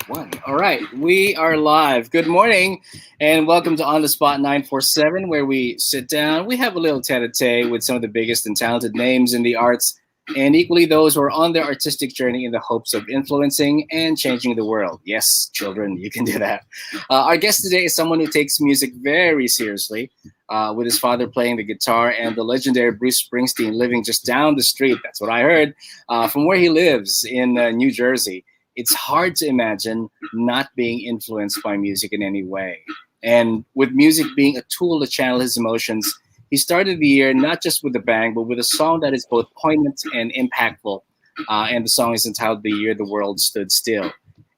One. All right, we are live. Good morning, and welcome to On the Spot 947, where we sit down, we have a little tete-a-tete with some of the biggest and talented names in the arts, and equally those who are on their artistic journey in the hopes of influencing and changing the world. Yes, children, you can do that. Our guest today is someone who takes music very seriously, with his father playing the guitar and the legendary Bruce Springsteen living just down the street. That's what I heard, from where he lives in New Jersey. It's hard to imagine not being influenced by music in any way. And with music being a tool to channel his emotions, he started the year not just with a bang, but with a song that is both poignant and impactful. And the song is entitled The Year the World Stood Still.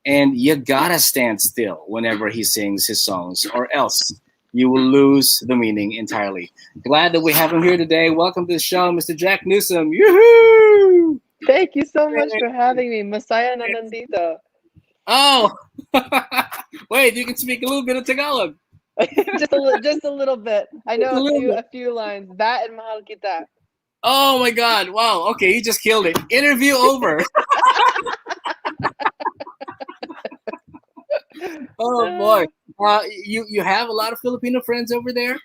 And you gotta stand still whenever he sings his songs, or else you will lose the meaning entirely. Glad that we have him here today. Welcome to the show, Mr. Jack Newsome. Yoo-hoo! Thank you so much for having me. Masaya na nandito. Oh, wait, you can speak a little bit of Tagalog. just a little bit. I know a few lines. That and mahal kita. Oh my God! Wow. Okay, you just killed it. Interview over. Oh boy. You have a lot of Filipino friends over there?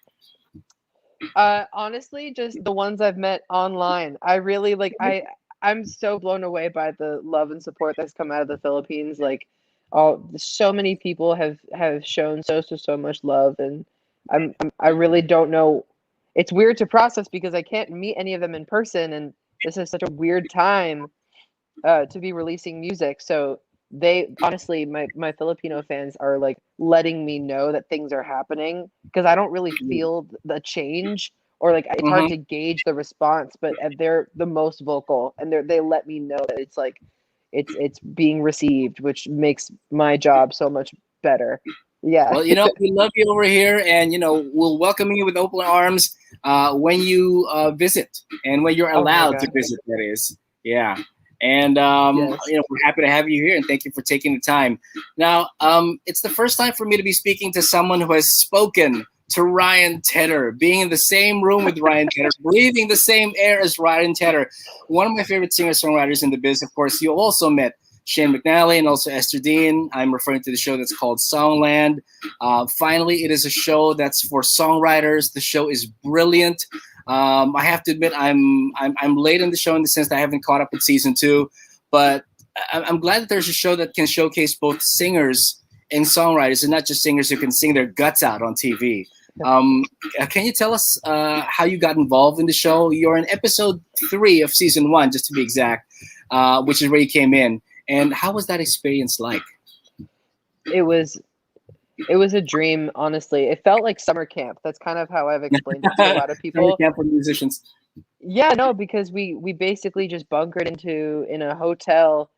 Honestly, just the ones I've met online. I really I'm so blown away by the love and support that's come out of the Philippines. Like, so many people have shown so much love, and I really don't know. It's weird to process because I can't meet any of them in person, and this is such a weird time to be releasing music. So they honestly, my Filipino fans are like letting me know that things are happening because I don't really feel the change, or like it's hard to gauge the response, but they're the most vocal, and they let me know that it's like it's being received, which makes my job so much better. Yeah. Well, we love you over here, and we'll welcome you with open arms when you visit and when you're allowed to visit. That is, yeah. And Yes. we're happy to have you here, and thank you for taking the time. Now, it's the first time for me to be speaking to someone who has spoken to Ryan Tedder, being in the same room with Ryan Tedder, breathing the same air as Ryan Tedder. One of my favorite singer-songwriters in the biz. Of course, you also met Shane McNally and also Esther Dean. I'm referring to the show that's called Songland. Finally, it is a show that's for songwriters. The show is brilliant. I have to admit, I'm late in the show in the sense that I haven't caught up with season 2, but I'm glad that there's a show that can showcase both singers and songwriters, and not just singers who can sing their guts out on TV. Can you tell us how you got involved in the show? You're in episode 3 of season 1, just to be exact, which is where you came in. And how was that experience like? It was a dream, honestly. It felt like summer camp. That's kind of how I've explained it to a lot of people. Summer camp for musicians. Yeah, no, because we basically just bunkered in a hotel,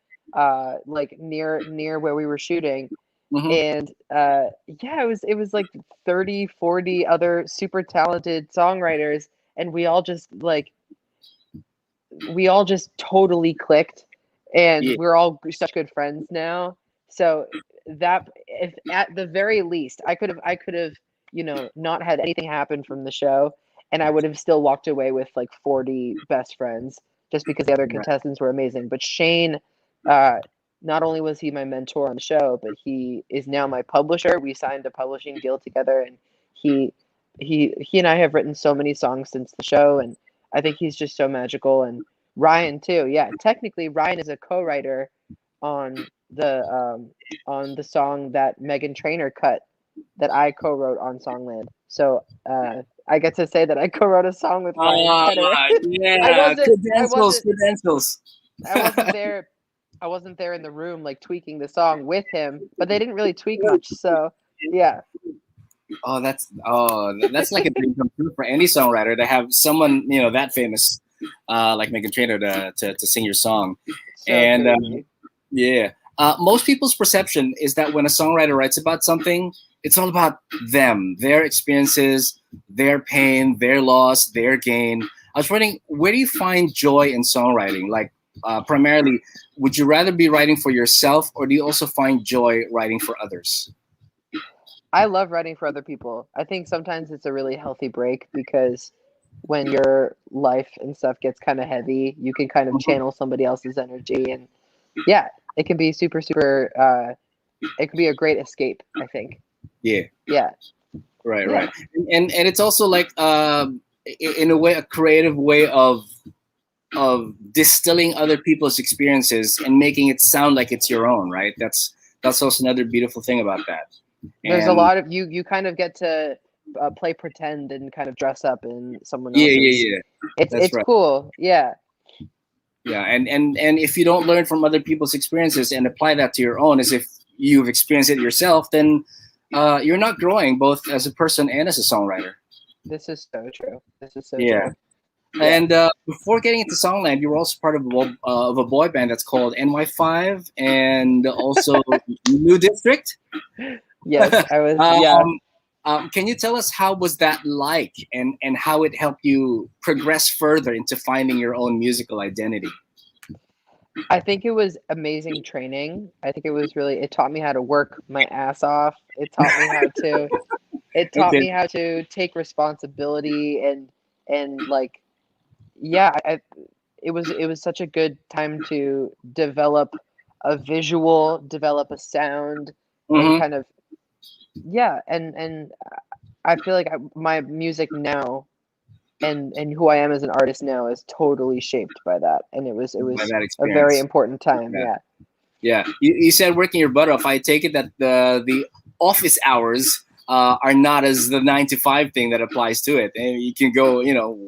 like near where we were shooting. And it was like 30, 40 other super talented songwriters, and we all just totally clicked, and we're all such good friends now. So that, if at the very least I could have not had anything happen from the show, and I would have still walked away with like 40 best friends, just because the other contestants were amazing. But Shane, not only was he my mentor on the show, but he is now my publisher. We signed a publishing deal together, and he and I have written so many songs since the show, and I think he's just so magical. And Ryan too. Yeah, technically Ryan is a co-writer on the song that Megan Trainor cut, that I co-wrote on Songland. So I get to say that I co-wrote a song with Ryan Tedder. Yeah, credentials. I wasn't there in the room like tweaking the song with him, but they didn't really tweak much. So yeah. Oh, that's like a dream come true for any songwriter, to have someone that famous like Megan Trainor to sing your song. So and most people's perception is that when a songwriter writes about something, it's all about them, their experiences, their pain, their loss, their gain. I was wondering, where do you find joy in songwriting? Like, primarily, would you rather be writing for yourself, or do you also find joy writing for others? I love writing for other people. I think sometimes it's a really healthy break, because when your life and stuff gets kind of heavy, you can kind of channel somebody else's energy, and yeah, it can be super it could be a great escape, I think. Yeah. Yeah. Right. Yeah. Right. And it's also like in a way a creative way of distilling other people's experiences and making it sound like it's your own, right? That's also another beautiful thing about that. There's a And lot of you kind of get to play pretend and kind of dress up in someone yeah, else's. yeah, yeah. That's It's right. cool. Yeah. Yeah, and if you don't learn from other people's experiences and apply that to your own as if you've experienced it yourself, then you're not growing both as a person and as a songwriter. This is so true. This is so Yeah. true. Yeah. And before getting into Songland, you were also part of a boy band that's called NY5 and also New District. Yes, I was. Yeah. Can you tell us how was that like and how it helped you progress further into finding your own musical identity? I think it was amazing training. I think it was really. It taught me how to work my ass off. It taught me how to. It taught Okay. me how to take responsibility and like, yeah. It was such a good time to develop a visual, develop a sound, and Mm-hmm. kind of, yeah. And I feel like my music now and who I am as an artist now is totally shaped by that. And it was By that a very experience. important time. Yeah. Yeah. Yeah. You said working your butt off. I take it that the office hours are not as the 9 to 5 thing that applies to it. And you can go,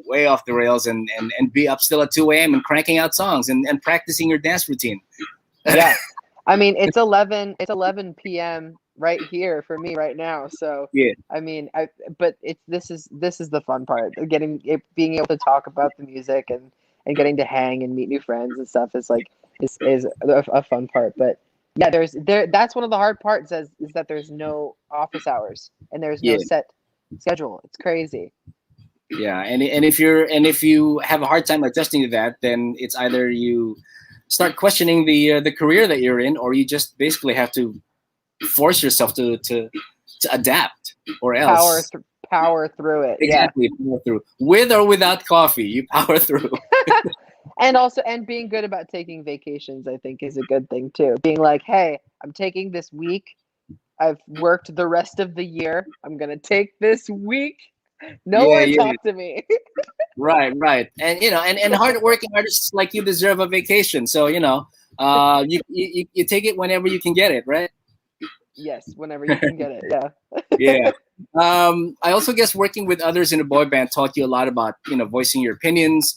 way off the rails and be up still at 2 a.m. and cranking out songs and practicing your dance routine. Yeah. I mean, it's 11 p.m. right here for me right now. So, Yeah. I mean, but this is the fun part. Being able to talk about the music and getting to hang and meet new friends and stuff is like is a fun part. But yeah, that's one of the hard parts is that there's no office hours and there's no Yeah. set schedule. It's crazy. Yeah. And if you have a hard time adjusting to that, then it's either you start questioning the career that you're in, or you just basically have to force yourself to adapt, or Power else. th- power through it. Yeah. Exactly, power through. With or without coffee, you power through. And also, and being good about taking vacations, I think, is a good thing too. Being like, hey, I'm taking this week. I've worked the rest of the year. I'm gonna take this week. No Yeah, one yeah, talk to me. right, right. And and hardworking artists like you deserve a vacation. So you take it whenever you can get it, right? Yes, whenever you can get it. Yeah. Yeah. I also guess working with others in a boy band taught you a lot about voicing your opinions,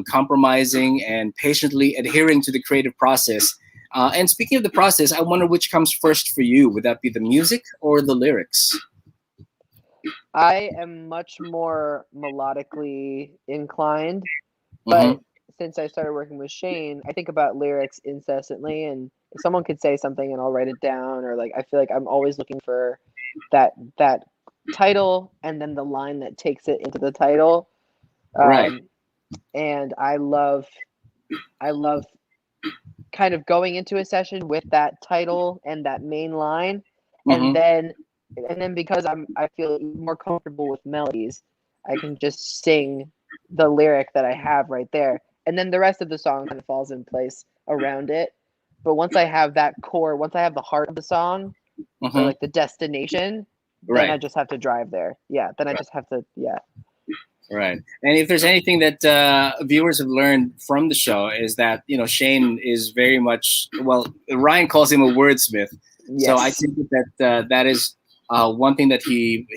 compromising, and patiently adhering to the creative process. And speaking of the process, I wonder which comes first for you. Would that be the music or the lyrics? I am much more melodically inclined, Mm-hmm. but since I started working with Shane, I think about lyrics incessantly. And if someone could say something and I'll write it down, or like I feel like I'm always looking for that title and then the line that takes it into the title. Right. And I love kind of going into a session with that title and that main line, and Mm-hmm. then because I feel more comfortable with melodies, I can just sing the lyric that I have right there, and then the rest of the song kind of falls in place around it. But once I have that core, once I have the heart of the song, or Mm-hmm. like the destination, then I Right. just have to drive there. Yeah, then I just have to. Yeah. Right. And if there's anything that viewers have learned from the show is that Shane is very much, well, Ryan calls him a wordsmith. So I Yes. think that is one thing that he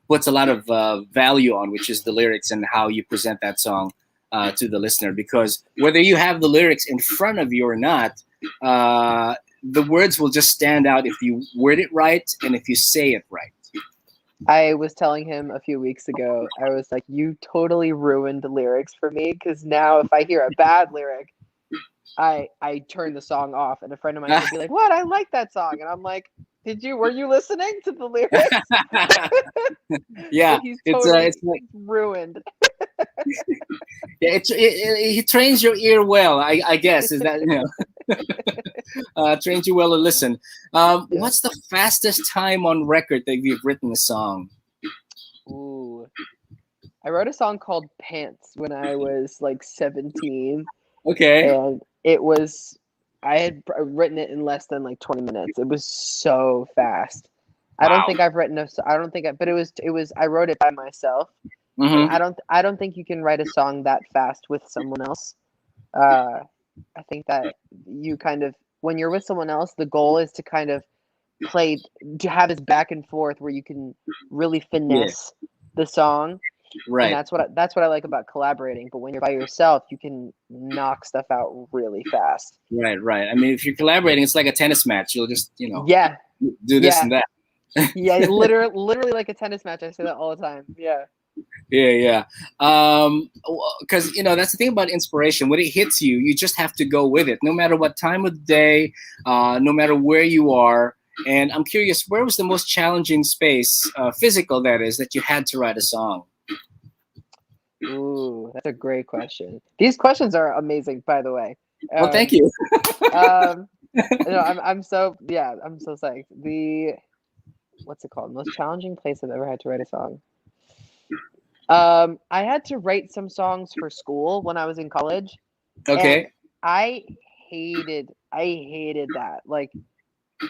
puts a lot of value on, which is the lyrics and how you present that song to the listener. Because whether you have the lyrics in front of you or not, the words will just stand out if you word it right and if you say it right. I was telling him a few weeks ago, I was like, you totally ruined the lyrics for me because now if I hear a bad lyric, I turn the song off. And a friend of mine will be like, what? I like that song. And I'm like, were you listening to the lyrics? Yeah, So he's it's totally like, ruined. yeah, he trains your ear well. I guess is that trains you well to listen. Yeah. What's the fastest time on record that you've written a song? Ooh. I wrote a song called Pants when I was like 17. Okay. And it was I had written it in less than like 20 minutes. It was so fast. Wow. I don't think I've written but it was I wrote it by myself. And I don't think you can write a song that fast with someone else. I think that you kind of, when you're with someone else, the goal is to kind of to have this back and forth where you can really finesse the song. Right. And that's what I like about collaborating. But when you're by yourself, you can knock stuff out really fast. Right. I mean, if you're collaborating, it's like a tennis match. You'll just, do this and that. Yeah, literally like a tennis match. I say that all the time. Yeah. Yeah. Because that's the thing about inspiration. When it hits you, you just have to go with it, no matter what time of the day, no matter where you are. And I'm curious, where was the most challenging space, physical that is, that you had to write a song? Ooh, that's a great question. These questions are amazing, by the way. Well, thank you. I'm so psyched. What's it called? Most challenging place I've ever had to write a song. I had to write some songs for school when I was in college. Okay. And I hated that. Like,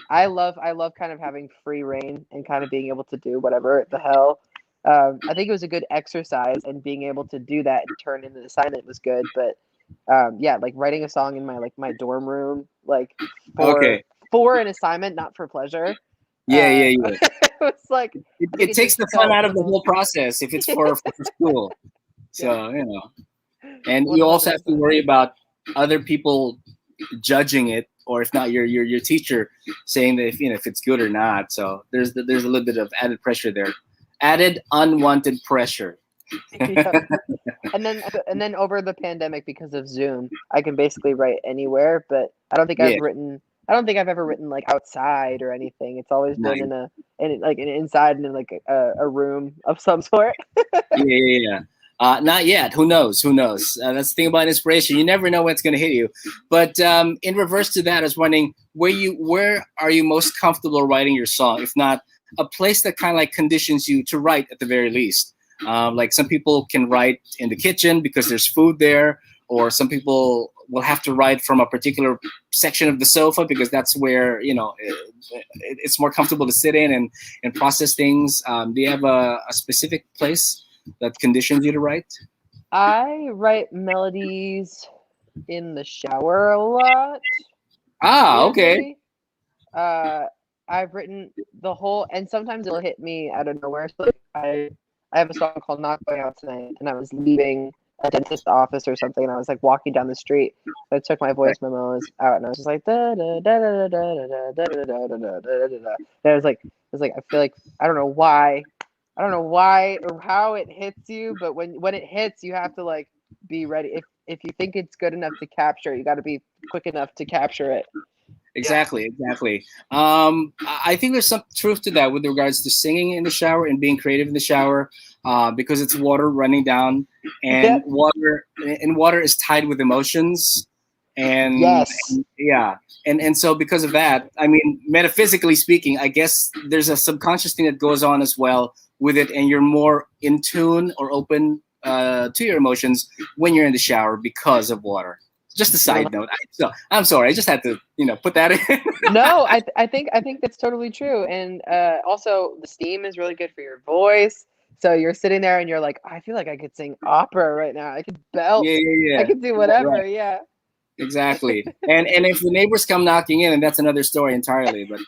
I love kind of having free reign and kind of being able to do whatever the hell. I think it was a good exercise, and being able to do that and turn in an assignment was good. But like writing a song in my dorm room, like for an assignment, not for pleasure. Yeah. It was like it takes the fun out of the whole process if it's for school. So and 100%. You also have to worry about other people judging it, or if not your teacher saying that if it's good or not. So there's a little bit of added pressure there, added unwanted pressure. And then over the pandemic, because of Zoom, I can basically write anywhere. But I don't think I've ever written like outside or anything. It's always been inside in like a room of some sort. Yeah. Not yet. Who knows? That's the thing about inspiration. You never know when it's going to hit you. But in reverse to that, I was wondering, where are you most comfortable writing your song? If not a place that kind of like conditions you to write at the very least. Like some people can write in the kitchen because there's food there, or some people will have to write from a particular section of the sofa because that's where it's more comfortable to sit in and process things. Do you have a specific place that conditions you to write? I write melodies in the shower a lot. Okay. I've written the whole, and sometimes it'll hit me out of nowhere. So I have a song called Not Going Out Tonight, and I was leaving a dentist office or something, and I was like walking down the street. So I took my voice memos out, and I was just like da da da da da da da da da da da da da. And I was like I feel like I don't know why or how it hits you, but when it hits, you have to like be ready. If you think it's good enough to capture, you got to be quick enough to capture it. Exactly. I think there's some truth to that with regards to singing in the shower and being creative in the shower, because it's water running down, and water is tied with emotions, and and so because of that, I mean, metaphysically speaking, I guess there's a subconscious thing that goes on as well with it, and you're more in tune or open to your emotions when you're in the shower because of water. Just a side note. I'm sorry. I just had to, put that in. No, I think that's totally true. And also, the steam is really good for your voice. So you're sitting there and you're like, I feel like I could sing opera right now. I could belt. Yeah. I could do whatever. Right. Yeah. Exactly. And if the neighbors come knocking in, and that's another story entirely. But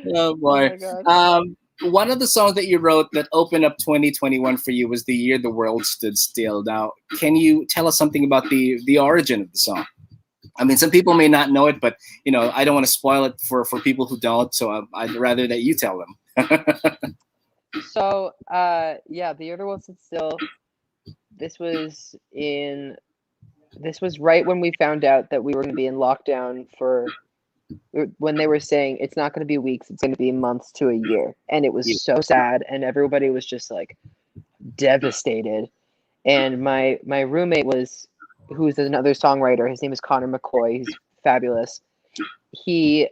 oh boy. Oh one of the songs that you wrote that opened up 2021 for you was The Year the World Stood Still. Now, can you tell us something about the origin of the song? I mean, some people may not know it, but, I don't want to spoil it for people who don't, so I'd rather that you tell them. So, The Year the World Stood Still, this was right when we found out that we were going to be in lockdown when they were saying it's not going to be weeks, it's going to be months to a year. And it was so sad, and everybody was just like devastated. And my roommate who's another songwriter, his name is Connor McCoy, he's fabulous. He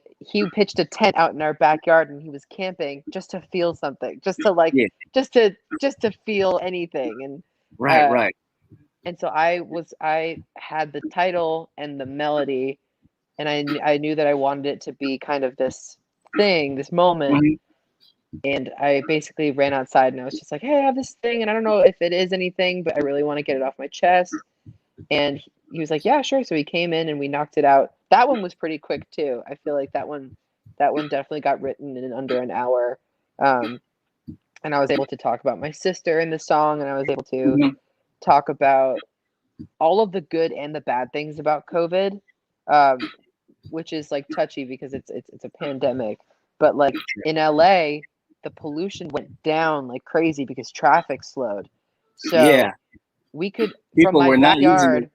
pitched a tent out in our backyard, and he was camping just to feel something, just to feel anything. And right. And so I had the title and the melody, and I knew that I wanted it to be kind of this thing, this moment. Mhm. And I basically ran outside and I was just like, hey, I have this thing, and I don't know if it is anything, but I really want to get it off my chest. And he was like, yeah, sure. So he came in and we knocked it out. That one was pretty quick too. I feel like that one definitely got written in under an hour. And I was able to talk about my sister in the song, and I was able to Mhm. talk about all of the good and the bad things about COVID, um, which is like touchy because it's a pandemic. But like in LA, the pollution went down like crazy because traffic slowed. So Yeah, we could, from people my were not using backyard,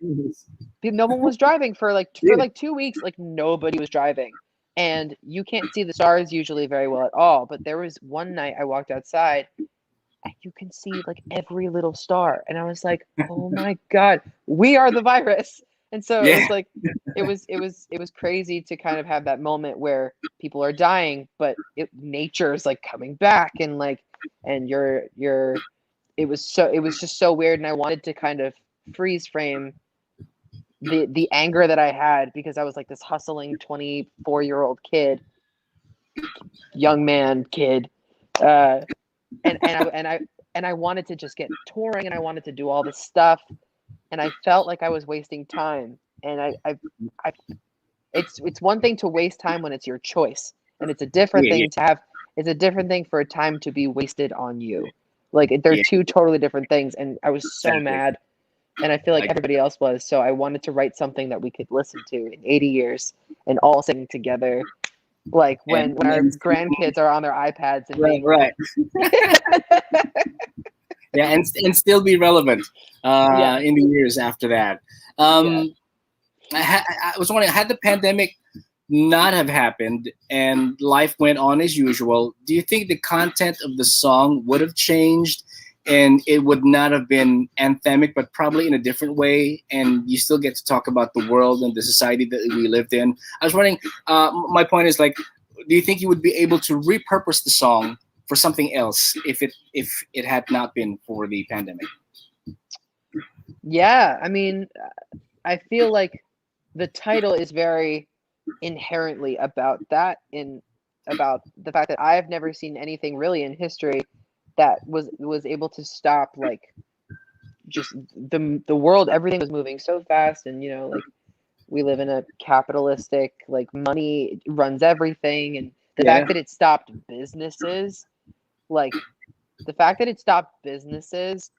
it. no one was driving for Yeah. 2 weeks. Like nobody was driving, and you can't see the stars usually very well at all. But there was one night I walked outside and you can see like every little star, and I was like, oh my god, we are the virus. And so it Yeah. was like it was crazy to kind of have that moment where people are dying, but nature is like coming back, and like, and you're it was just so weird, and I wanted to kind of freeze frame the anger that I had because I was like this hustling 24-year-old kid, young man kid, uh, and I wanted to just get touring, and I wanted to do all this stuff, and I felt like I was wasting time. And I it's one thing to waste time when it's your choice, and it's a different Yeah. Yeah. thing to have. It's a different thing for a time to be wasted on you. Like they're Yeah. two totally different things, and I was so Exactly. mad, and I feel like Like, everybody else was. So I wanted to write something that we could listen to in 80 years and all sing together, like when our and grandkids are on their iPads and right, being right. like, Yeah, and still be relevant yeah, in the years after that. yeah. Um, I was wondering, had the pandemic not have happened and life went on as usual, do you think the content of the song would have changed and it would not have been anthemic, but probably in a different way, and you still get to talk about the world and the society that we lived in? I was wondering, my point is like, do you think you would be able to repurpose the song for something else if it had not been for the pandemic? Yeah, I mean, I feel like the title is very inherently about that, in about the fact that I've never seen anything really in history that was able to stop like just the world. Everything was moving so fast, and like we live in a capitalistic, like money runs everything, and the Yeah. fact that it stopped businesses, like the fact that it stopped businesses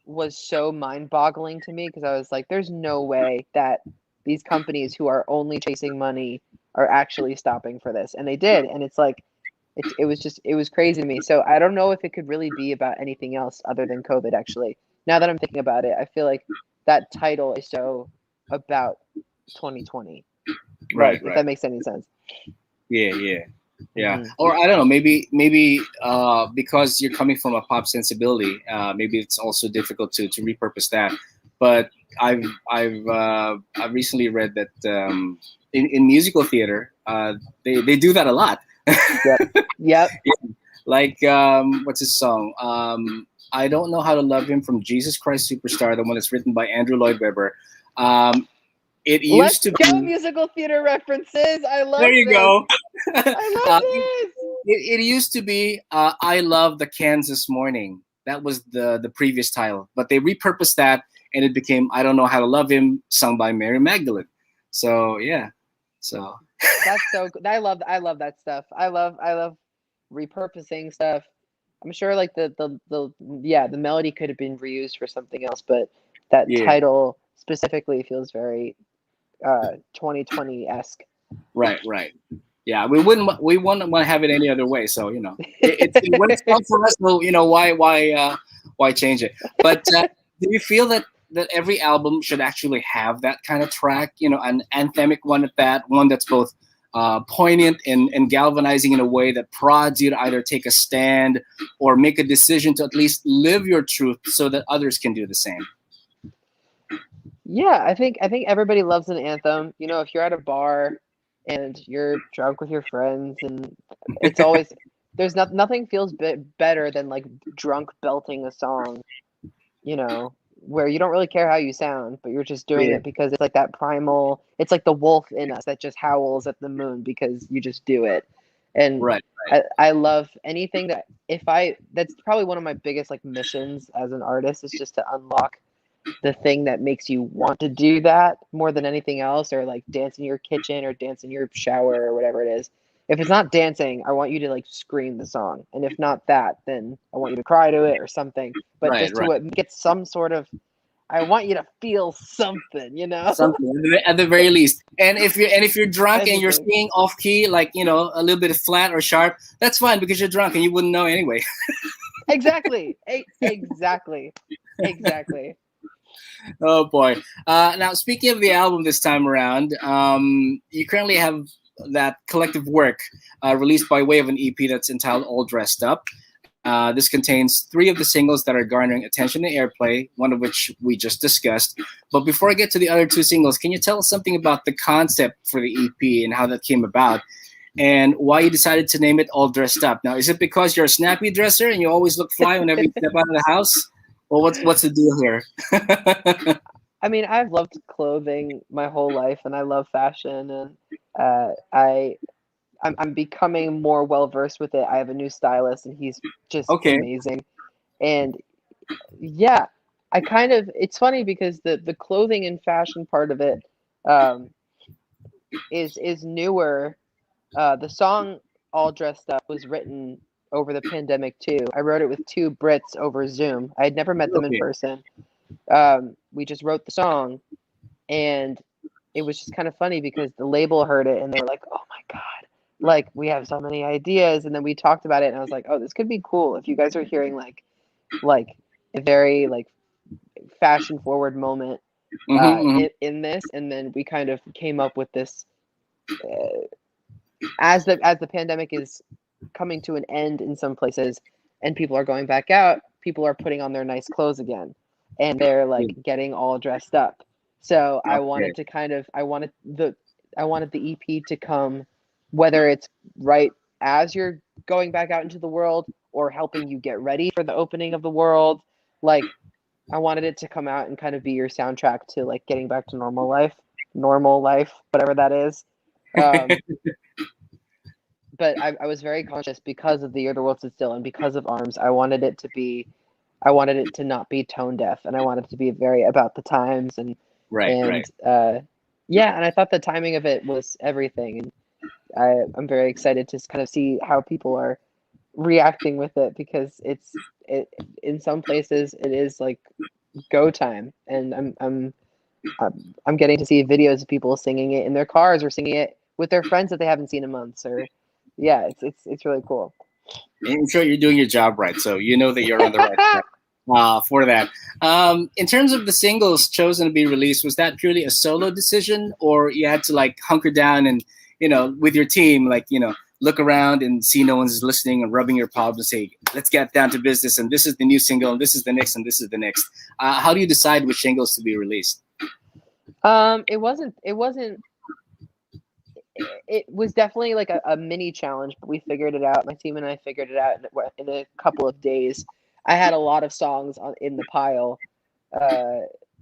was so mind-boggling to me, because I was like, there's no way that these companies who are only chasing money are actually stopping for this, and they did. And it's like it was crazy to me. So I don't know if it could really be about anything else other than COVID, actually. Now that I'm thinking about it, I feel like that title is so about 2020, like Right, if right. that makes any sense. Yeah, yeah. Yeah, Hmm. or I don't know, maybe because you're coming from a pop sensibility, maybe it's also difficult to repurpose that. But I've recently read that in musical theater, they do that a lot. Yep. Yep. Like what's his song? I don't know how to love him from Jesus Christ Superstar, the one that's written by Andrew Lloyd Webber. Um, it used Let's to go, be. musical theater references. I There love you this. go. I love this. It used to be I Love the Kansas Morning. That was the previous title. But they repurposed that and it became I Don't Know How to Love Him, sung by Mary Magdalene. So, yeah. So, That's so good. I love that stuff. I love repurposing stuff. I'm sure like the yeah, the melody could have been reused for something else, but that yeah. title specifically feels very 2020-esque. Right, right. Yeah, we wouldn't want to have it any other way. So, it works well for us. So, why change it? But do you feel that every album should actually have that kind of track? An anthemic one at that, one that's both poignant and galvanizing in a way that prods you to either take a stand or make a decision to at least live your truth, so that others can do the same. Yeah, I think everybody loves an anthem. If you're at a bar and you're drunk with your friends, and it's always there's nothing feels better than like drunk belting a song. You know, where you don't really care how you sound, but you're just doing Yeah. it because it's like that primal, it's like the wolf in us that just howls at the moon because you just do it. And Right. I love anything that that's probably one of my biggest like missions as an artist is just to unlock the thing that makes you want to do that more than anything else, or like dance in your kitchen or dance in your shower or whatever it is. If it's not dancing, I want you to like scream the song. And if not that, then I want you to cry to it or something. But Right. just Right. to get some sort of, I want you to feel something, you know? Something at the very least. And if you're drunk and you're Anything. singing off key, like a little bit flat or sharp, that's fine because you're drunk and you wouldn't know anyway. Exactly. Exactly. Exactly. Oh boy. Now speaking of the album this time around, you currently have that collective work released by way of an EP that's entitled All Dressed Up. This contains 3 of the singles that are garnering attention and airplay, one of which we just discussed. But before I get to the other 2 singles, can you tell us something about the concept for the EP and how that came about, and why you decided to name it All Dressed Up? Now, is it because you're a snappy dresser and you always look fly whenever you step out of the house? Well, what's the deal here? I mean, I've loved clothing my whole life and I love fashion, and I'm becoming more well versed with it. I have a new stylist and he's just Okay. amazing. And yeah, I kind of, it's funny because the clothing and fashion part of it um, is newer. The song All Dressed Up was written over the pandemic too. I wrote it with 2 Brits over Zoom. I had never met them in Okay. person. We just wrote the song, and it was just kind of funny because the label heard it and they were like, "Oh my god, like we have so many ideas." And then we talked about it, and I was like, "Oh, this could be cool if you guys are hearing like a very like fashion forward moment Mm-hmm, in this." And then we kind of came up with this as the pandemic is coming to an end in some places and people are going back out, people are putting on their nice clothes again and they're like mm-hmm. getting all dressed up. So I Okay. wanted to kind of I wanted the EP to come, whether it's right as you're going back out into the world or helping you get ready for the opening of the world. Like I wanted it to come out and kind of be your soundtrack to like getting back to normal life, whatever that is. Um, but I was very conscious because of the year the world stood still and because of arms. I wanted it to not be tone deaf, and I wanted it to be very about the times Right. and Right. yeah. And I thought the timing of it was everything, and I'm very excited to kind of see how people are reacting with it because it in some places it is like go time, and I'm getting to see videos of people singing it in their cars or singing it with their friends that they haven't seen in months. Or yeah, it's really cool. I'm sure you're doing your job right, so you know that you're on the right track for that. In terms of the singles chosen to be released, was that purely a solo decision, or you had to like hunker down and with your team, like look around and see no one's listening and rubbing your palms and say, "Let's get down to business," and this is the new single, and this is the next, and this is the next. How do you decide which singles to be released? It wasn't it was definitely like a mini challenge, but we figured it out. My team and I figured it out in a couple of days. I had a lot of songs in the pile, uh,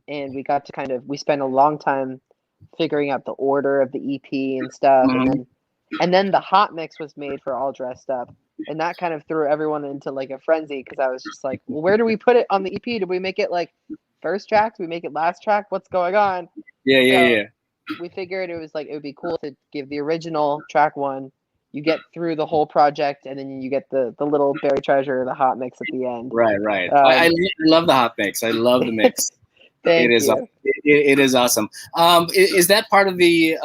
and we got to we spent a long time figuring out the order of the EP and stuff, Mm-hmm. and then the hot mix was made for All Dressed Up, and that kind of threw everyone into like a frenzy because I was just like, well, where do we put it on the EP? Did we make it like first track? Do we make it last track? What's going on? Yeah, yeah, So yeah. we figured it was like it would be cool to give the original track 1. You get through the whole project, and then you get the little berry treasure, the hot mix at the end. Right, right. I Um, love the hot mix. I love the mix. It thank is. you. It is awesome. Is that part of the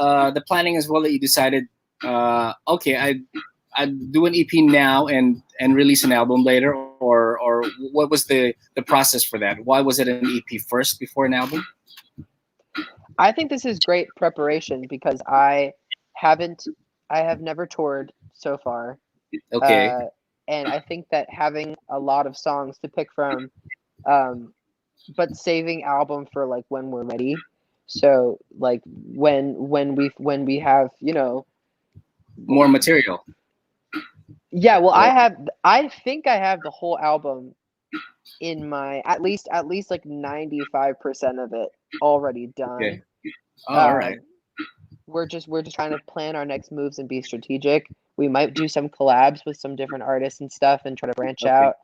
planning as well that you decided? Okay, I do an EP now and release an album later, or what was the process for that? Why was it an EP first before an album? I think this is great preparation because haven't I have never toured so far, Okay. uh, and I think that having a lot of songs to pick from, um, but saving album for like when we're ready. So like when we have More material. yeah. Well, Or I think I have the whole album in my at least like 95% of it already done. Okay. Oh, all right. We're just trying to plan our next moves and be strategic. We might do some collabs with some different artists and stuff and try to branch out.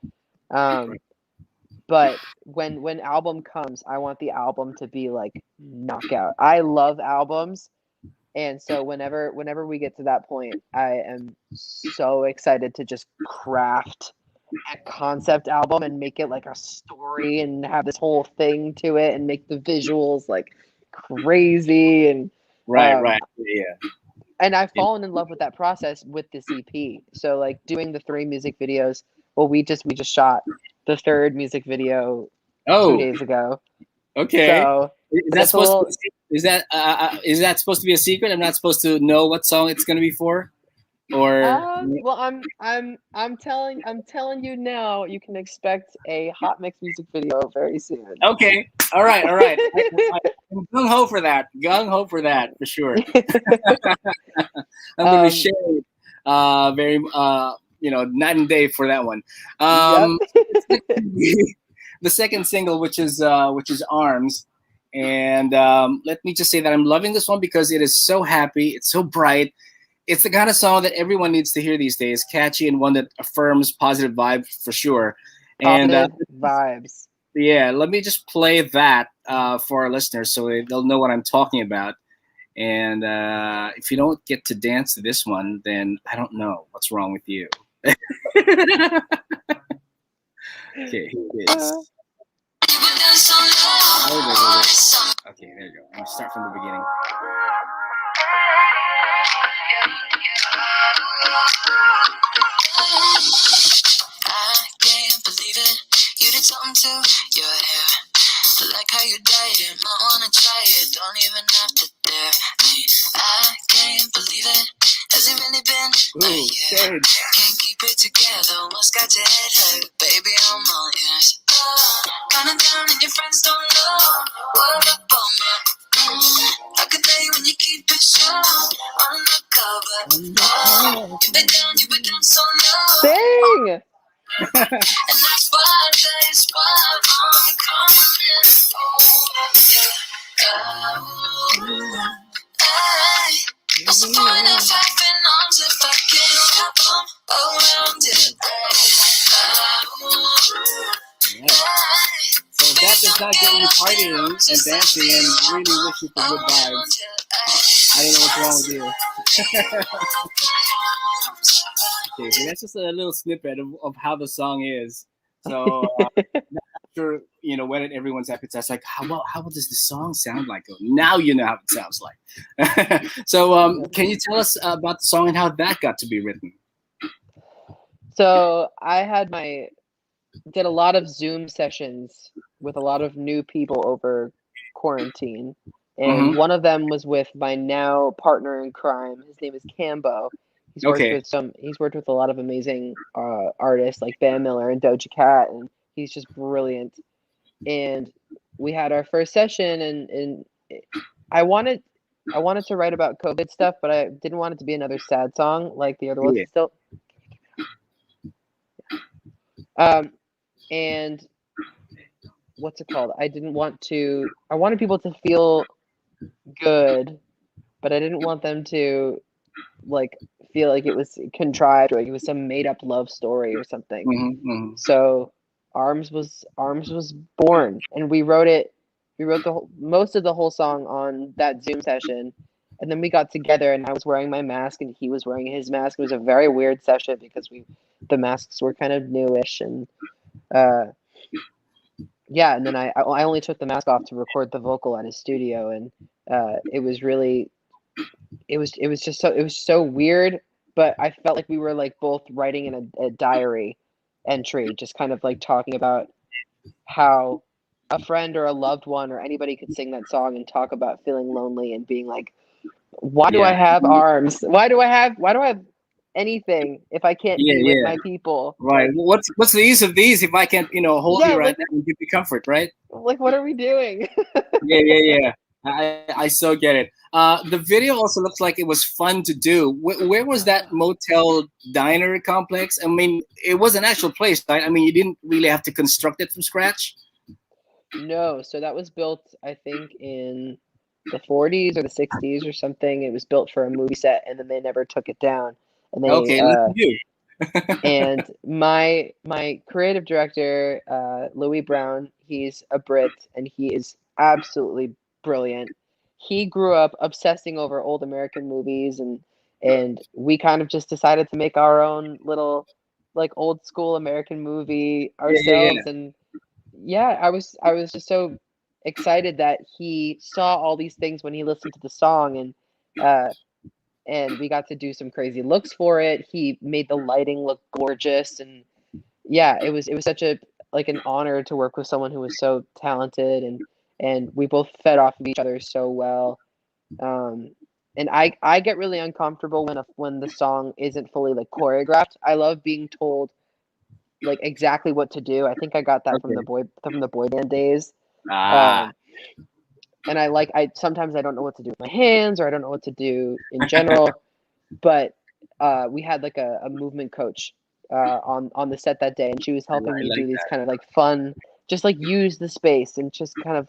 But when album comes, I want the album to be like knockout. I love albums, and so whenever we get to that point, I am so excited to just craft a concept album and make it like a story and have this whole thing to it and make the visuals like crazy and Right. Yeah. And I've fallen in love with that process with this EP. So like doing the 3 music videos. Well, we just shot the 3rd music video 2 days ago. Okay. So is that supposed to be a secret? I'm not supposed to know what song it's going to be for, or well, I'm telling you now. You can expect a Hot Mix music video very soon. Okay. All right. I'm gung ho for that. For sure. I'm going to share very night and day for that one. The second single, which is Arms. And let me just say that I'm loving this one because it is so happy. It's so bright. It's the kind of song that everyone needs to hear these days. Catchy and one that affirms positive vibes for sure. Positive vibes. Yeah, let me just play that for our listeners so they'll know what I'm talking about. And if you don't get to dance to this one, then I don't know what's wrong with you. Okay, here it is. Okay, there you go. I'm gonna start from the beginning. I can't believe it. You did something to your hair. Like how you dyed it. Might wanna try it. Don't even have to dare me. I can't believe it. Has it really been a year? Can't keep it together. What's got your head hurt? Baby, I'm all ears. Kinda down and your friends don't know what up on me. How could they when you keep it so undercover? You've been down so low. Sing! And that's why that's why I'm coming over. What's the point of having arms if I can't wrap them around it? So that does not get you partying and dancing and really wishing for good vibes. I don't know what's wrong with you. Okay, so that's just a little snippet of how the song is. So not sure, whether everyone's appetite. Like, how does the song sound like? Now you know how it sounds like. So can you tell us about the song and how that got to be written? So I did a lot of Zoom sessions with a lot of new people over quarantine. And one of them was with my now partner in crime. His name is Cambo. He's worked with a lot of amazing artists like Van Miller and Doja Cat, and he's just brilliant. And we had our first session, and I wanted to write about COVID stuff, but I didn't want it to be another sad song like the other ones. Still, and what's it called? I wanted people to feel good, but I didn't want them to feel like it was contrived or like it was some made up love story or something. So Arms was born, and we wrote most of the whole song on that Zoom session, and then we got together and I was wearing my mask and he was wearing his mask. It was a very weird session because the masks were kind of newish, and and then I only took the mask off to record the vocal at his studio, and it was so weird, but I felt like we were like both writing in a diary entry, just kind of like talking about how a friend or a loved one or anybody could sing that song and talk about feeling lonely and being like, why do I have arms? Why do I have anything if I can't be with my people? Right. What's the use of these if I can't, hold you right now and give you comfort, right? Like, what are we doing? Yeah. I so get it. The video also looks like it was fun to do. Where was that motel diner complex? I mean, it was an actual place, right? I mean, you didn't really have to construct it from scratch. No, so that was built, I think, in the 40s or the 60s or something. It was built for a movie set, and then they never took it down. And they Okay, lucky you. and my creative director, Louis Brown, he's a Brit, and he is absolutely brilliant. He grew up obsessing over old American movies, and we kind of just decided to make our own little like old school American movie Yeah. ourselves. And yeah, I was just so excited that he saw all these things when he listened to the song, and we got to do some crazy looks for it. He made the lighting look gorgeous, and yeah, it was such a like an honor to work with someone who was so talented, and we both fed off of each other so well. Um, and I get really uncomfortable when the song isn't fully like choreographed. I love being told like exactly what to do. I think I got that Okay. from the boy band days. Ah. Um, and I sometimes I don't know what to do with my hands, or I don't know what to do in general. But we had like a movement coach on the set that day, and she was helping I me like do these that. kind of like fun, just like use the space and just kind of.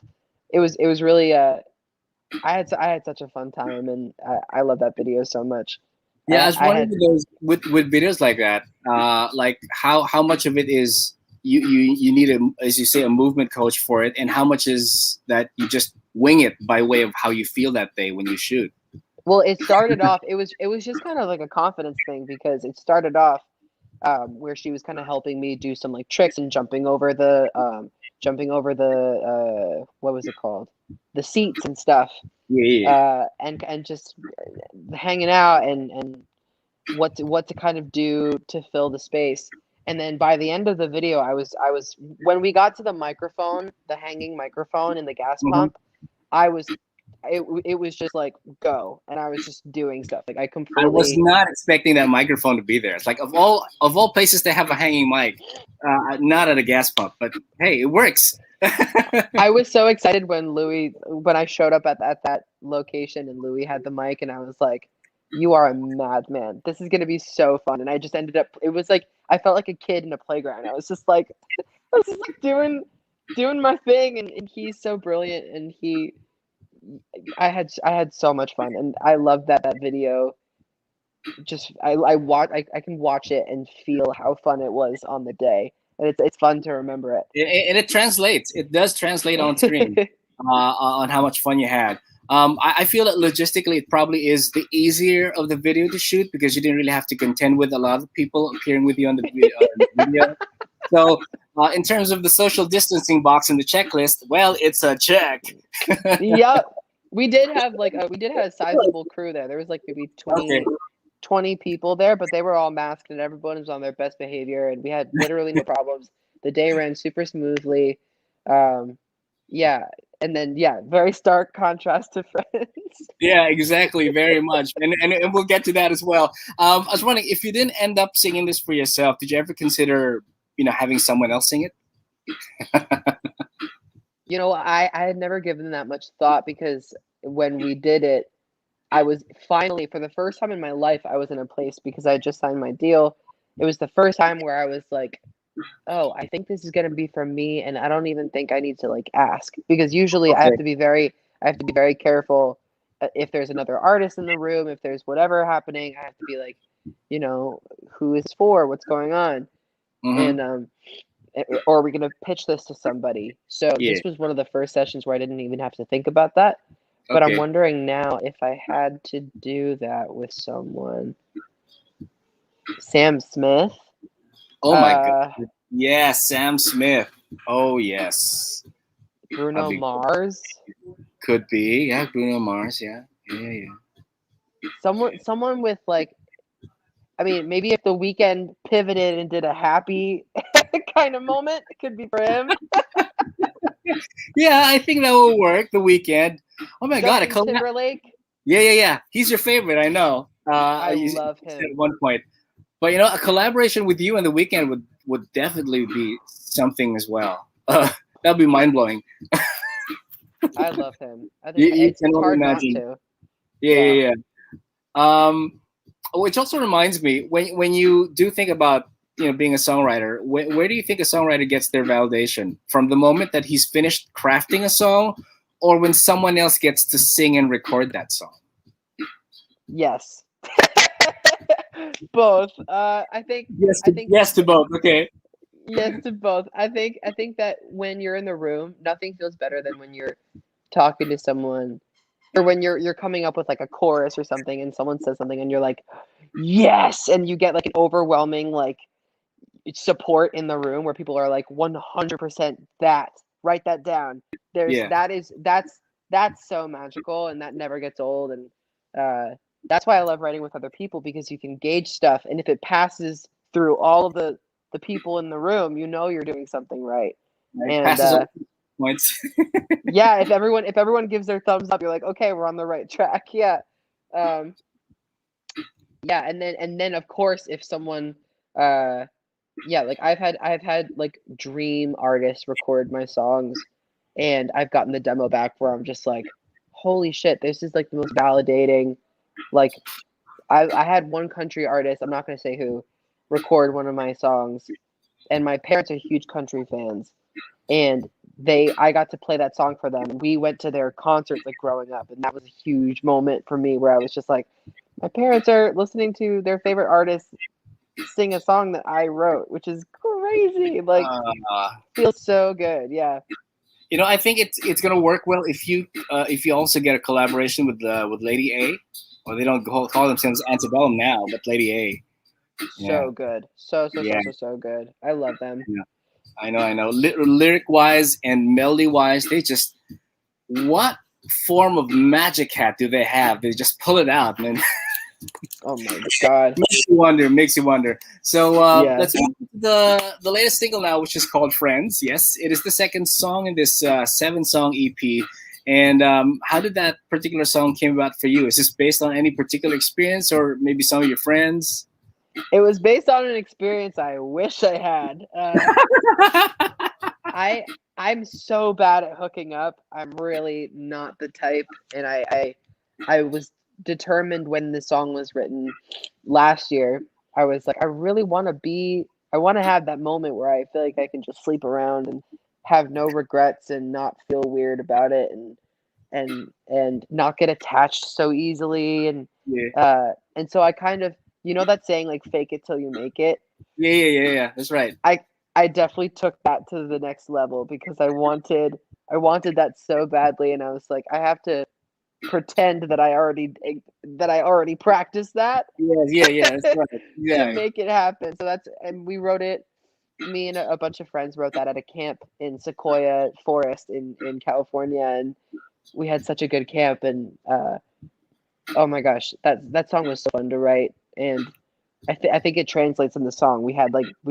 It was really I had such a fun time, and I love that video so much. Yeah, I was I wondering had with those with videos like that, like how much of it is you need a, as you say, a movement coach for it, and how much is that you just wing it by way of how you feel that day when you shoot. Well, it started off. It was just kind of like a confidence thing because it started off where she was kind of helping me do some like tricks and jumping over the what was it called, the seats and stuff, Yeah, and just hanging out and what to kind of do to fill the space. And then by the end of the video, I was when we got to the microphone, the hanging microphone and the gas yeah. pump, I was it was just like go, and I was just doing stuff like I I was completely. not expecting that microphone to be there. It's like of all places to have a hanging mic, not at a gas pump, but hey, it works. I was so excited when I showed up at that location and Louis had the mic, and I was like, "You are a madman. This is gonna be so fun." And I just ended up. It was like I felt like a kid in a playground. I was just like doing my thing, and he's so brilliant, and I had so much fun, and I love that video. Just I can watch it and feel how fun it was on the day, and it's fun to remember And it translates. It does translate on screen it. on how much fun you had. I feel that logistically, it probably is the easier of the video to shoot because you didn't really have to contend with a lot of people appearing with you on the video. So, in terms of the social distancing box in the checklist, well, it's a check. Yep. We did have a sizable crew there. There was like maybe Okay. 20 people there, but they were all masked and everyone was on their best behavior, and we had literally no problems. The day ran super smoothly. Um, yeah, and then yeah, very stark contrast to Friends. Yeah, exactly. Very much. And we'll get to that as well. I was wondering if you didn't end up singing this for yourself, did you ever consider, having someone else sing it? I had never given that much thought because when we did it, I was finally, for the first time in my life, I was in a place because I had just signed my deal. It was the first time where I was like, oh, I think this is going to be for me, and I don't even think I need to like ask, because usually Okay. I have to be very careful if there's another artist in the room, if there's whatever happening, I have to be like, who is for, what's going on, Mm-hmm. and or are we going to pitch this to somebody? So Yeah. this was one of the first sessions where I didn't even have to think about that. But I'm Okay. wondering now if I had to do that with someone. Sam Smith. Oh my God. Uh, Yeah, Sam Smith. Oh yes. That'd Bruno be Mars. could be. Yeah, Bruno Mars. Yeah. Yeah, yeah. Someone with like, I mean, maybe if the weekend pivoted and did a happy kind of moment, it could be for him. Yeah, I think that will work. The weekend. Oh my God, a Justin collab. Timberlake. Yeah, yeah, yeah. He's your favorite, I know. I You love said at him. one point, but a collaboration with you and the weekend would definitely be something as well. That'd be mind blowing. I love him. I think You it's can only hard not imagine. to. Yeah. Which also reminds me, when you do think about being a songwriter, where do you think a songwriter gets their validation? From the moment that he's finished crafting a song, or when someone else gets to sing and record that song? Yes. Both. I think. Yes, I think. yes to both. Okay. Yes to both. I think that when you're in the room, nothing feels better than when you're talking to someone, or when you're coming up with like a chorus or something, and someone says something, and you're like, yes, and you get like an overwhelming like support in the room where people are like 100% that. Write that down. Yeah. That's so magical, and that never gets old, and that's why I love writing with other people, because you can gauge stuff, and if it passes through all of the people in the room, you know you're doing something right. Right. And Passes all points. yeah, if everyone gives their thumbs up, you're like, okay, we're on the right track. Yeah. um yeah, and then of course, if someone yeah, like I've had like dream artists record my songs, and I've gotten the demo back where I'm just like, holy shit, this is like the most validating. Like I had one country artist, I'm not gonna say who, record one of my songs, and my parents are huge country fans, and I got to play that song for them. We went to their concerts like growing up, and that was a huge moment for me where I was just like, my parents are listening to their favorite artist sing a song that I wrote, which is crazy. Like, Uh, feels so good. Yeah. I think it's gonna work well if you also get a collaboration with Lady A, or they don't call themselves Antebellum now, but Lady A. Yeah, So good. So yeah, so good. I love them. yeah. I know. Lyric wise and melody wise, they just what form of magic hat do they have? They just pull it out, man. Oh my god. Makes you wonder. Makes you wonder. So Yeah. let's move to the latest single now, which is called "Friends." Yes, it is the second song in this 7-song EP. And how did that particular song came about for you? Is this based on any particular experience, or maybe some of your friends? It was based on an experience I wish I had. I I'm so bad at hooking up. I'm really not the type, and I was determined when the song was written last year. I was like, I want to have that moment where I feel like I can just sleep around and have no regrets and not feel weird about it, and not get attached so easily, Yeah, and so I kind of, you know that saying, like, fake it till you make it. yeah. That's right. I definitely took that to the next level, because I wanted that so badly, and I was like, I have to pretend that I already practiced that Yeah. That's right. to Yeah, make it happen. So and we wrote it. Me and a bunch of friends wrote that at a camp in Sequoia Forest in California, and we had such a good camp. And oh my gosh, that song was so fun to write, and I think it translates in the song. We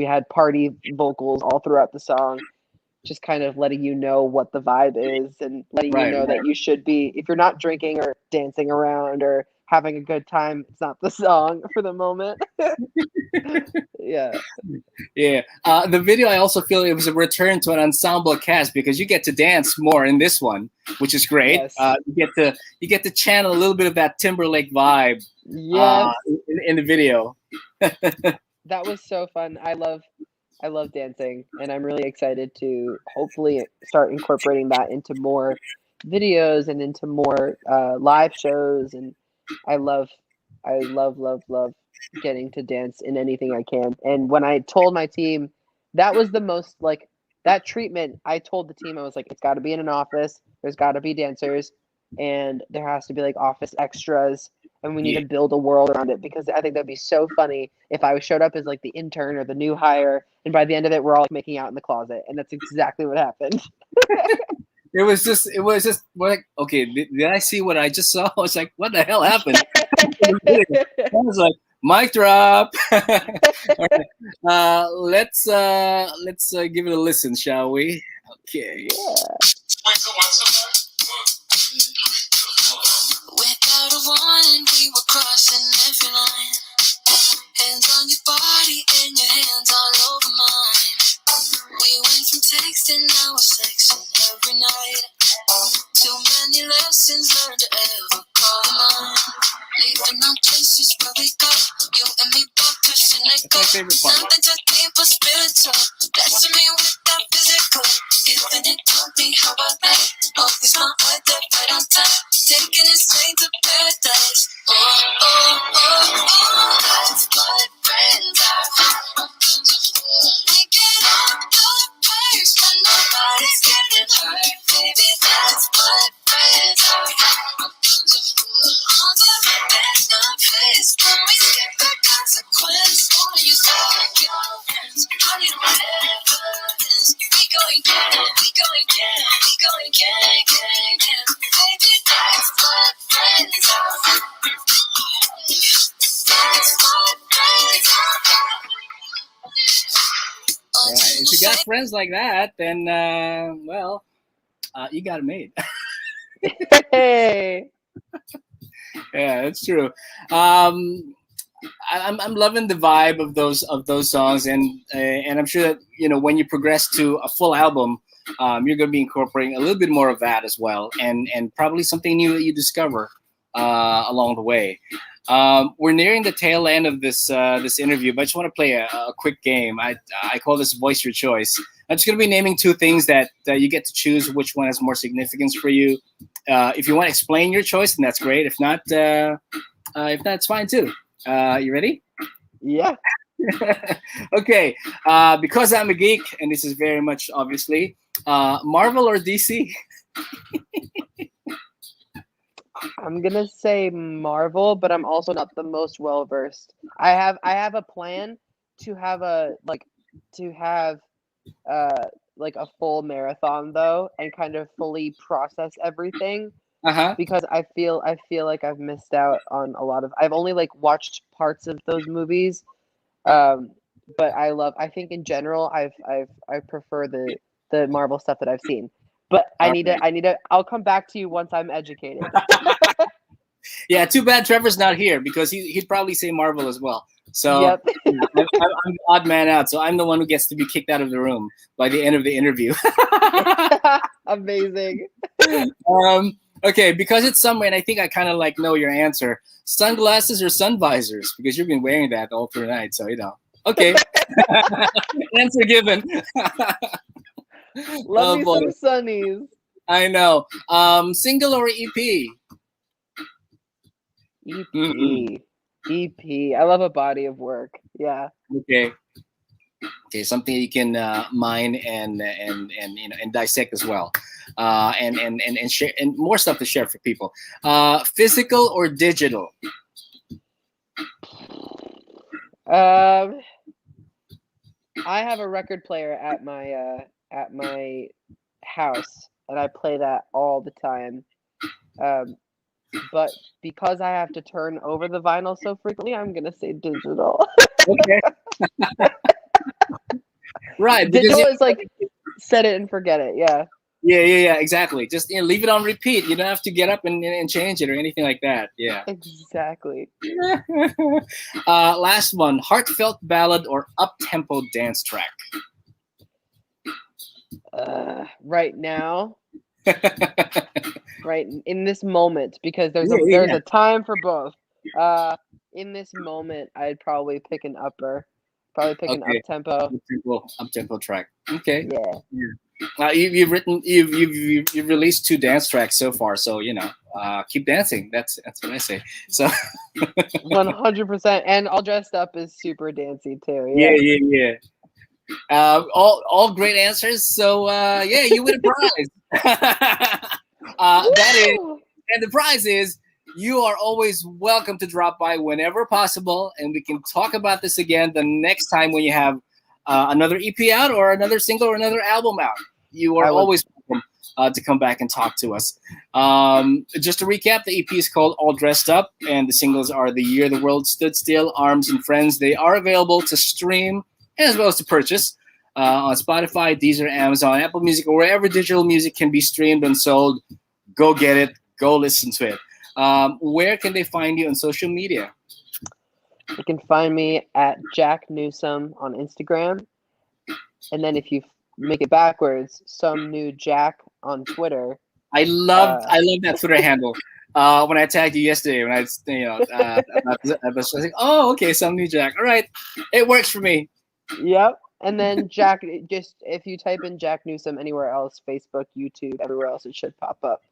had party vocals all throughout the song, just kind of letting you know what the vibe is, and letting you right. know that you should be, if you're not drinking or dancing around or having a good time, it's not the song for the moment. Yeah. Yeah. The video, I also feel it was a return to an ensemble cast because you get to dance more in this one, which is great. Yes. You get to channel a little bit of that Timberlake vibe Yes. in the video. That was so fun. I love dancing, and I'm really excited to hopefully start incorporating that into more videos and into more live shows. And I love, love getting to dance in anything I can. And when I told my team, that was the most like that treatment, I told the team, I was like, it's got to be in an office. There's got to be dancers, and there has to be like office extras, and we need Yeah. to build a world around it, because I think that'd be so funny if I showed up as like the intern or the new hire, and by the end of it, we're all like, making out in the closet, and that's exactly what happened. It was just like, okay, did I see what I just saw? I was like, what the hell happened? I was like, mic drop. All right. Let's give it a listen, shall we? Okay. Yeah. Without a warning, we were crossing every line. Hands on your body and your hands all over mine. We went from texting, now we're sexing every night. 2 this is where we go. You and me both pushing it go. That's my favorite part. Something just deep but spiritual. Blessing me with that physical. Infinite company, how about that? Oh, it's not worth it, right on time. Taking it straight to paradise. Oh, oh, oh, oh. That's what friends are. We get on the page when nobody's getting hurt. Baby, that's what friends are. On the best of face, when we skip the consequence. Only you start your hands. Running on evidence. We go again, we go again, we go again, again, again. Baby, that's what friends are. That's what friends are. All right. If you got friends like that, then well, you got it made. Hey. Yeah, that's true. I'm loving the vibe of those songs, and I'm sure that when you progress to a full album, you're going to be incorporating a little bit more of that as well, and probably something new that you discover along the way. We're nearing the tail end of this interview, but I just want to play a quick game. I call this Voice Your Choice. I'm just going to be naming two things that you get to choose which one has more significance for you. If you want to explain your choice, then that's great. If not, it's fine too. You ready? Yeah. Okay. Because I'm a geek, and this is very much obviously Marvel or DC. I'm gonna say Marvel, but I'm also not the most well versed. I have a plan to have a full marathon though, and kind of fully process everything. Because I feel like I've missed out on a lot of. I've only watched parts of those movies, but I think in general I prefer the Marvel stuff that I've seen. But I need to. I'll come back to you once I'm educated. Yeah, too bad Trevor's not here because he'd probably say Marvel as well. So Yep. I'm the odd man out. So I'm the one who gets to be kicked out of the room by the end of the interview. Amazing. Okay, because it's summer and I think I kind of know your answer. Sunglasses or sun visors? Because you've been wearing that all through the night. So, Okay. Answer given. Love me some sunnies. I know. Single or EP? EP. Mm-hmm. EP. I love a body of work. Yeah. Okay, something you can mine and dissect as well, and share, and more stuff to share for people. Physical or digital? I have a record player at my house, and I play that all the time. But because I have to turn over the vinyl so frequently, I'm gonna say digital. Okay. Right. Digital is set it and forget it. Yeah. Yeah. Exactly. Just leave it on repeat. You don't have to get up and change it or anything like that. Yeah. Exactly. Last one: heartfelt ballad or up-tempo dance track? Right now. Right in this moment, because there's a time for both. In this moment, I'd probably pick an upper. Probably pick an up-tempo. Up-tempo track. Okay. Yeah. You've released 2 dance tracks so far, so keep dancing. That's what I say. So 100%, and all dressed up is super dancey too. Yeah. All great answers. So you win a prize. That is, and the prize is you are always welcome to drop by whenever possible, and we can talk about this again the next time when you have another EP out or another single or another album out. You are always welcome to come back and talk to us. Just to recap, the EP is called All Dressed Up, and the singles are The Year the World Stood Still, Arms and Friends. They are available to stream as well as to purchase on Spotify, Deezer, Amazon, Apple Music, or wherever digital music can be streamed and sold. Go get it. Go listen to it. Where can they find you on social media? You can find me at Jack Newsome on Instagram. And then if you make it backwards, some new Jack on Twitter. I love that Twitter handle. when I tagged you yesterday, when I, I was like, oh, okay, some new Jack. All right, it works for me. Yep. And then Jack, just if you type in Jack Newsome anywhere else, Facebook, YouTube, everywhere else, it should pop up.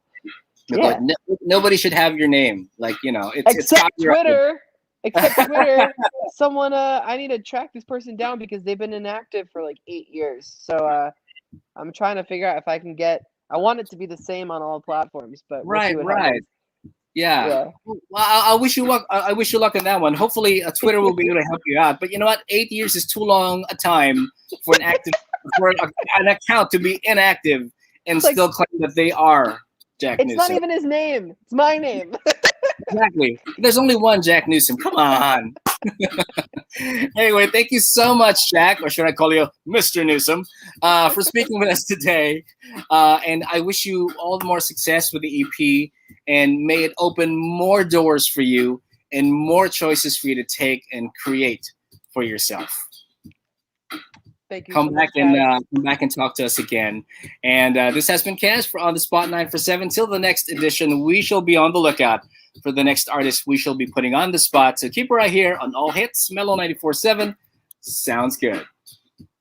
Yeah. Nobody should have your name. Like, except Twitter. Except Twitter. Someone, I need to track this person down because they've been inactive for like 8 years. So I'm trying to figure out if I can get. I want it to be the same on all platforms, but we'll see what happens. Yeah. Well, I wish you luck. I wish you luck on that one. Hopefully, Twitter will be able to help you out. But you know what? 8 years is too long a time for an account to be inactive and still claim that they are Jack Newsome. It's not even his name. It's my name. Exactly. There's only one Jack Newsome. Come on. Anyway, thank you so much, Jack, or should I call you Mr. Newsome, for speaking with us today. And I wish you all the more success with the EP, and may it open more doors for you and more choices for you to take and create for yourself. Thank you. Come back and talk to us again. And this has been Kaz for On the Spot 947. Till the next edition, we shall be on the lookout for the next artist we shall be putting on the spot. So keep it right here on All Hits, Mellow 94.7. Sounds good.